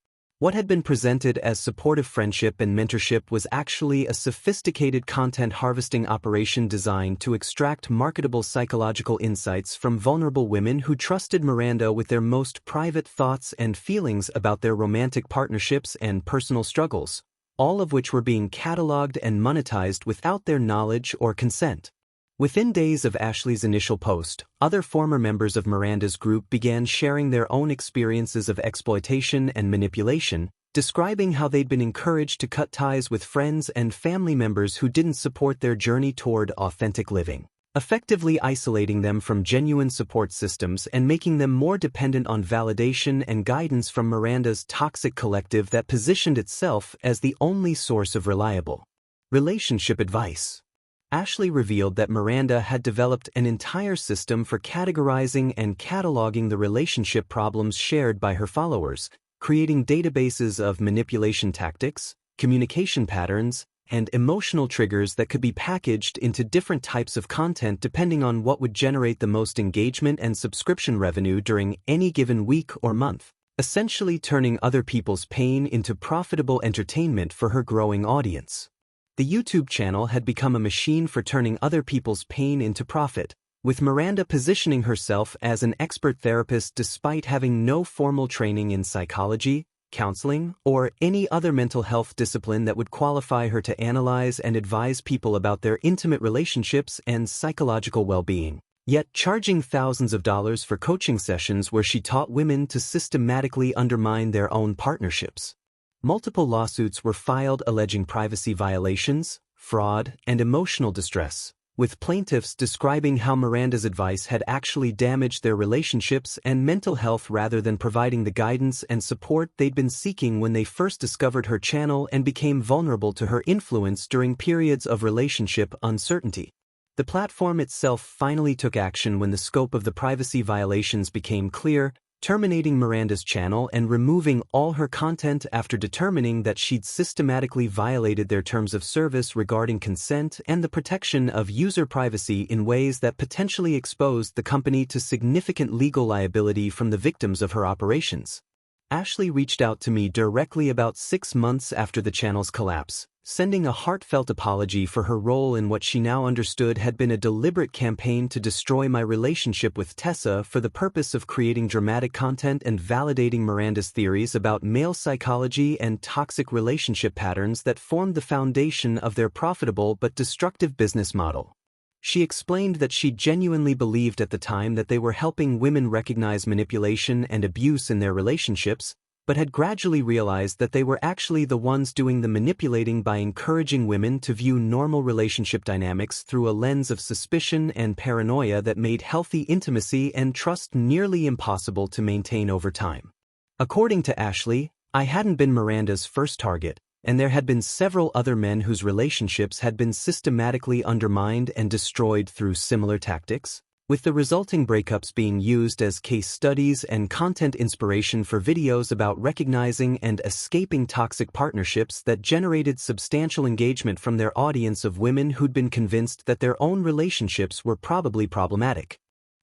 What had been presented as supportive friendship and mentorship was actually a sophisticated content harvesting operation designed to extract marketable psychological insights from vulnerable women who trusted Miranda with their most private thoughts and feelings about their romantic partnerships and personal struggles, all of which were being cataloged and monetized without their knowledge or consent. Within days of Ashley's initial post, other former members of Miranda's group began sharing their own experiences of exploitation and manipulation, describing how they'd been encouraged to cut ties with friends and family members who didn't support their journey toward authentic living, effectively isolating them from genuine support systems and making them more dependent on validation and guidance from Miranda's toxic collective that positioned itself as the only source of reliable relationship advice. Ashley revealed that Miranda had developed an entire system for categorizing and cataloging the relationship problems shared by her followers, creating databases of manipulation tactics, communication patterns, and emotional triggers that could be packaged into different types of content depending on what would generate the most engagement and subscription revenue during any given week or month, essentially turning other people's pain into profitable entertainment for her growing audience. The YouTube channel had become a machine for turning other people's pain into profit, with Miranda positioning herself as an expert therapist despite having no formal training in psychology, counseling, or any other mental health discipline that would qualify her to analyze and advise people about their intimate relationships and psychological well-being. Yet charging thousands of dollars for coaching sessions where she taught women to systematically undermine their own partnerships. Multiple lawsuits were filed alleging privacy violations, fraud, and emotional distress, with plaintiffs describing how Miranda's advice had actually damaged their relationships and mental health rather than providing the guidance and support they'd been seeking when they first discovered her channel and became vulnerable to her influence during periods of relationship uncertainty. The platform itself finally took action when the scope of the privacy violations became clear, terminating Miranda's channel and removing all her content after determining that she'd systematically violated their terms of service regarding consent and the protection of user privacy in ways that potentially exposed the company to significant legal liability from the victims of her operations. Ashley reached out to me directly about 6 months after the channel's collapse, sending a heartfelt apology for her role in what she now understood had been a deliberate campaign to destroy my relationship with Tessa for the purpose of creating dramatic content and validating Miranda's theories about male psychology and toxic relationship patterns that formed the foundation of their profitable but destructive business model. She explained that she genuinely believed at the time that they were helping women recognize manipulation and abuse in their relationships, but had gradually realized that they were actually the ones doing the manipulating by encouraging women to view normal relationship dynamics through a lens of suspicion and paranoia that made healthy intimacy and trust nearly impossible to maintain over time. According to Ashley, I hadn't been Miranda's first target, and there had been several other men whose relationships had been systematically undermined and destroyed through similar tactics, with the resulting breakups being used as case studies and content inspiration for videos about recognizing and escaping toxic partnerships that generated substantial engagement from their audience of women who'd been convinced that their own relationships were probably problematic.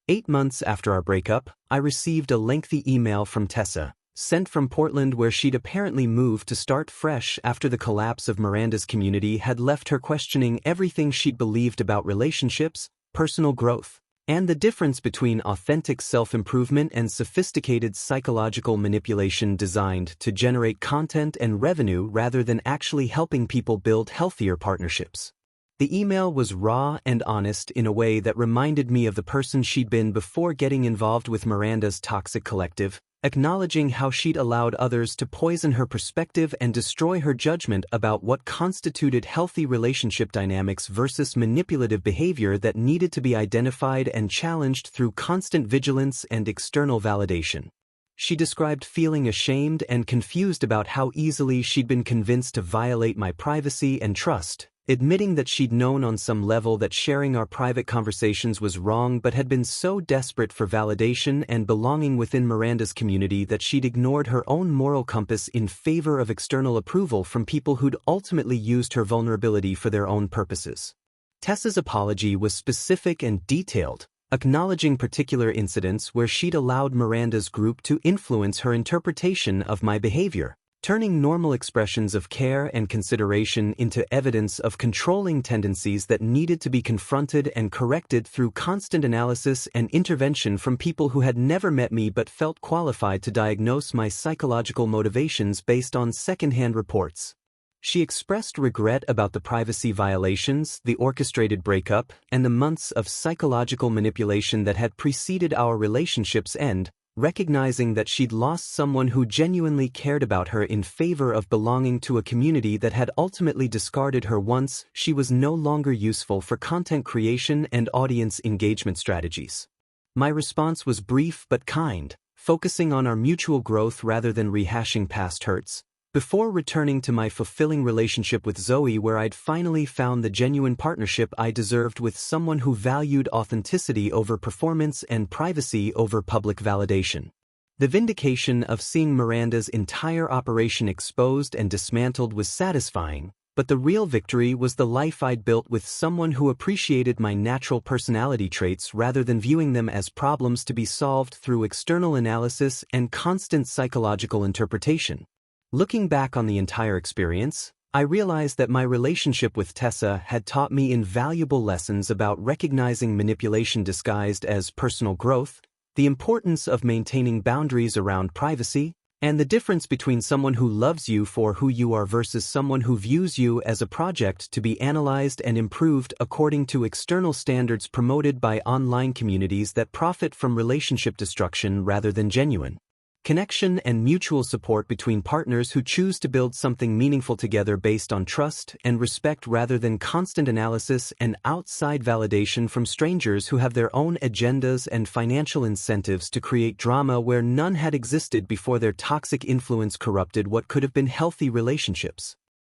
8 months after our breakup, I received a lengthy email from Tessa, sent from Portland where she'd apparently moved to start fresh after the collapse of Miranda's community had left her questioning everything she'd believed about relationships, personal growth, and the difference between authentic self-improvement and sophisticated psychological manipulation designed to generate content and revenue rather than actually helping people build healthier partnerships. The email was raw and honest in a way that reminded me of the person she'd been before getting involved with Miranda's toxic collective, acknowledging how she'd allowed others to poison her perspective and destroy her judgment about what constituted healthy relationship dynamics versus manipulative behavior that needed to be identified and challenged through constant vigilance and external validation. She described feeling ashamed and confused about how easily she'd been convinced to violate my privacy and trust, admitting that she'd known on some level that sharing our private conversations was wrong but had been so desperate for validation and belonging within Miranda's community that she'd ignored her own moral compass in favor of external approval from people who'd ultimately used her vulnerability for their own purposes. Tessa's apology was specific and detailed, acknowledging particular incidents where she'd allowed Miranda's group to influence her interpretation of my behavior, turning normal expressions of care and consideration into evidence of controlling tendencies that needed to be confronted and corrected through constant analysis and intervention from people who had never met me but felt qualified to diagnose my psychological motivations based on secondhand reports. She expressed regret about the privacy violations, the orchestrated breakup, and the months of psychological manipulation that had preceded our relationship's end, recognizing that she'd lost someone who genuinely cared about her in favor of belonging to a community that had ultimately discarded her once she was no longer useful for content creation and audience engagement strategies. My response was brief but kind, focusing on our mutual growth rather than rehashing past hurts, before returning to my fulfilling relationship with Zoe where I'd finally found the genuine partnership I deserved with someone who valued authenticity over performance and privacy over public validation. The vindication of seeing Miranda's entire operation exposed and dismantled was satisfying, but the real victory was the life I'd built with someone who appreciated my natural personality traits rather than viewing them as problems to be solved through external analysis and constant psychological interpretation. Looking back on the entire experience, I realized that my relationship with Tessa had taught me invaluable lessons about recognizing manipulation disguised as personal growth, the importance of maintaining boundaries around privacy, And the difference between someone who loves you for who you are versus someone who views you as a project to be analyzed and improved according to external standards promoted by online communities that profit from relationship destruction rather than genuine connection and mutual support between partners who choose to build something meaningful together based on trust and respect rather than constant analysis and outside validation from strangers who have their own agendas and financial incentives to create drama where none had existed before their toxic influence corrupted what could have been healthy relationships.